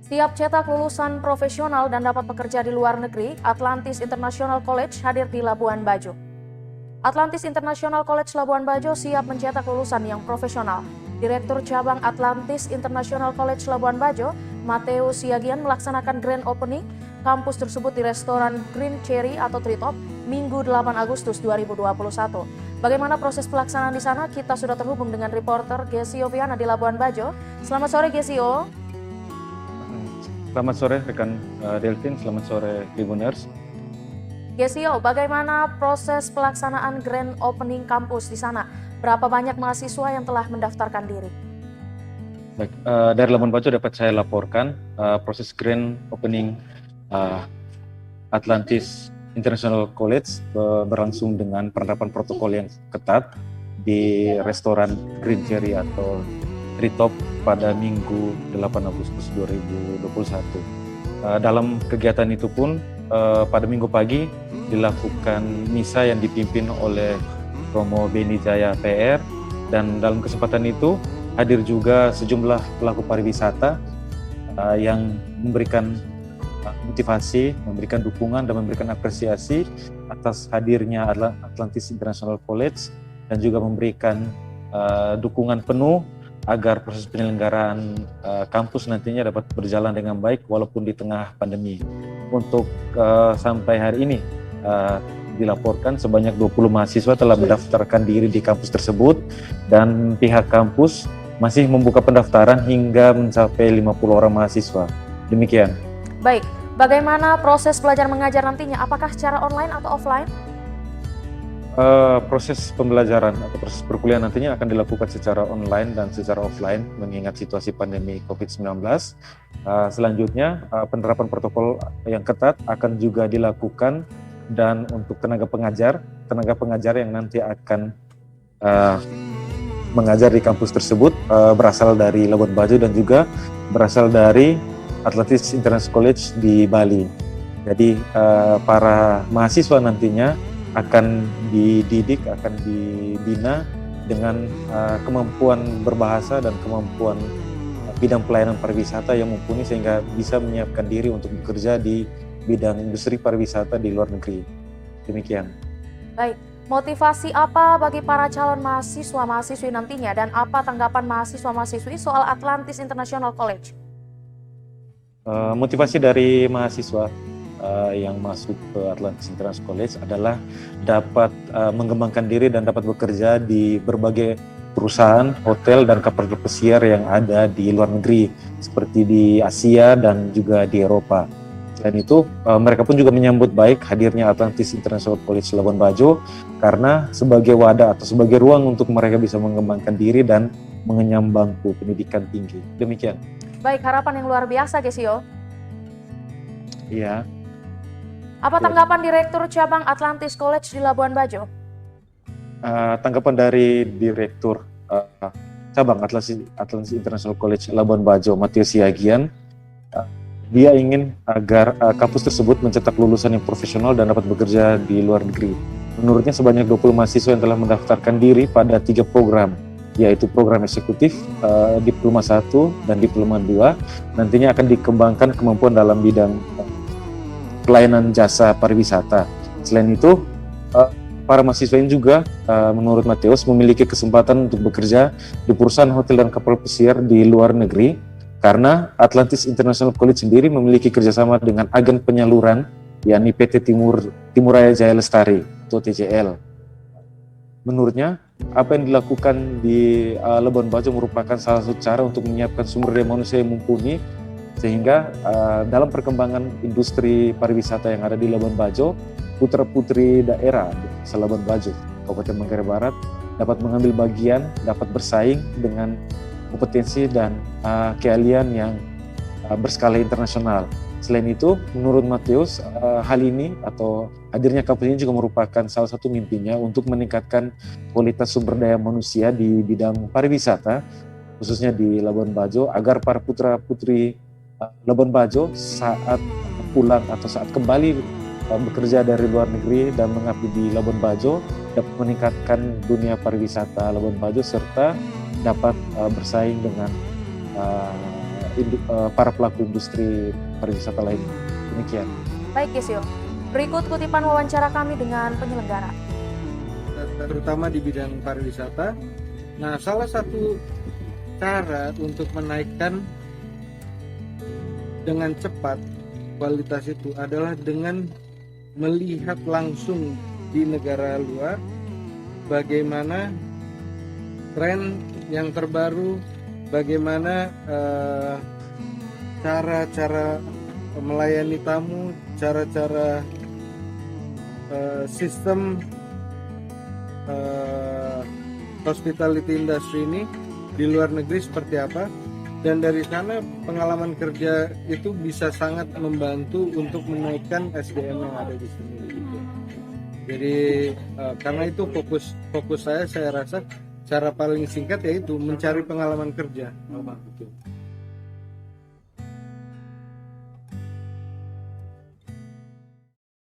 Siap cetak lulusan profesional dan dapat bekerja di luar negeri, Atlantis International College hadir di Labuan Bajo. Atlantis International College Labuan Bajo siap mencetak lulusan yang profesional. Direktur Cabang Atlantis International College Labuan Bajo, Matteo Siagian melaksanakan grand opening kampus tersebut di restoran Green Cherry atau Treetop Minggu 8 Agustus 2021. Bagaimana proses pelaksanaan di sana? Kita sudah terhubung dengan reporter Gesio Viana di Labuan Bajo. Selamat sore Gesio. Selamat sore rekan Delvin, selamat sore Tribuners. Gesio, bagaimana proses pelaksanaan grand opening kampus di sana? Berapa banyak mahasiswa yang telah mendaftarkan diri? Baik, dari Labuan Bajo dapat saya laporkan proses grand opening Atlantis International College berlangsung dengan penerapan protokol yang ketat di restoran Green Cherry atau Treetop pada Minggu 8 Agustus 2021. Dalam kegiatan itu pun pada Minggu pagi dilakukan misa yang dipimpin oleh Romo Beni Jaya PR, dan dalam kesempatan itu hadir juga sejumlah pelaku pariwisata yang memberikan motivasi, memberikan dukungan dan memberikan apresiasi atas hadirnya Atlantis International College, dan juga memberikan dukungan penuh agar proses penyelenggaraan kampus nantinya dapat berjalan dengan baik walaupun di tengah pandemi. Untuk sampai hari ini dilaporkan sebanyak 20 mahasiswa telah mendaftarkan diri di kampus tersebut, dan pihak kampus masih membuka pendaftaran hingga mencapai 50 orang mahasiswa. Demikian. Baik, bagaimana proses belajar mengajar nantinya? Apakah secara online atau offline? Proses pembelajaran atau proses perkuliahan nantinya akan dilakukan secara online dan secara offline mengingat situasi pandemi COVID-19. Selanjutnya penerapan protokol yang ketat akan juga dilakukan, dan untuk tenaga pengajar yang nanti akan mengajar di kampus tersebut berasal dari Labuan Bajo dan juga berasal dari Atlantis International College di Bali. Jadi para mahasiswa nantinya akan dididik, akan dibina dengan kemampuan berbahasa dan kemampuan bidang pelayanan pariwisata yang mumpuni sehingga bisa menyiapkan diri untuk bekerja di bidang industri pariwisata di luar negeri. Demikian. Baik, motivasi apa bagi para calon mahasiswa-mahasiswi nantinya, dan apa tanggapan mahasiswa-mahasiswi soal Atlantis International College? Motivasi dari mahasiswa yang masuk ke Atlantis International College adalah dapat mengembangkan diri dan dapat bekerja di berbagai perusahaan, hotel, dan kapal pesiar yang ada di luar negeri seperti di Asia dan juga di Eropa. Selain itu, mereka pun juga menyambut baik hadirnya Atlantis International College Labuan Bajo karena sebagai wadah atau sebagai ruang untuk mereka bisa mengembangkan diri dan mengenyam bangku pendidikan tinggi. Demikian. Baik, harapan yang luar biasa, Gesio. Iya. Apa tanggapan Direktur Cabang Atlantis College di Labuan Bajo? Tanggapan dari Direktur Cabang Atlantis International College Labuan Bajo, Matteo Siagian, dia ingin agar kampus tersebut mencetak lulusan yang profesional dan dapat bekerja di luar negeri. Menurutnya sebanyak 20 mahasiswa yang telah mendaftarkan diri pada 3 program, yaitu program eksekutif, Diploma 1 dan Diploma 2, nantinya akan dikembangkan kemampuan dalam bidang pelayanan jasa pariwisata. Selain itu, para mahasiswa ini juga menurut Mateus memiliki kesempatan untuk bekerja di perusahaan hotel dan kapal pesiar di luar negeri karena Atlantis International College sendiri memiliki kerjasama dengan agen penyaluran, yakni PT Timuraya Jaya Lestari atau TJL. Menurutnya, apa yang dilakukan di Labuan Bajo merupakan salah satu cara untuk menyiapkan sumber daya manusia yang mumpuni sehingga dalam perkembangan industri pariwisata yang ada di Labuan Bajo, putra-putri daerah di Labuan Bajo, Kabupaten Manggarai Barat dapat mengambil bagian, dapat bersaing dengan kompetensi dan keahlian yang berskala internasional. Selain itu, menurut Mateus, hal ini atau hadirnya kampus ini juga merupakan salah satu mimpinya untuk meningkatkan kualitas sumber daya manusia di bidang pariwisata, khususnya di Labuan Bajo, agar para putra-putri Labuan Bajo saat pulang atau saat kembali bekerja dari luar negeri dan mengabdi di Labuan Bajo dapat meningkatkan dunia pariwisata Labuan Bajo serta dapat bersaing dengan para pelaku industri pariwisata lain. Demikian. Baik Yesio, berikut kutipan wawancara kami dengan penyelenggara. Terutama di bidang pariwisata. Nah, salah satu cara untuk menaikkan dengan cepat kualitas itu adalah dengan melihat langsung di negara luar bagaimana tren yang terbaru, bagaimana cara-cara melayani tamu, cara-cara sistem hospitality industry ini di luar negeri seperti apa, dan dari sana pengalaman kerja itu bisa sangat membantu untuk menaikkan SDM yang ada di sini gitu. Jadi karena itu fokus saya rasa cara paling singkat yaitu mencari pengalaman kerja gitu.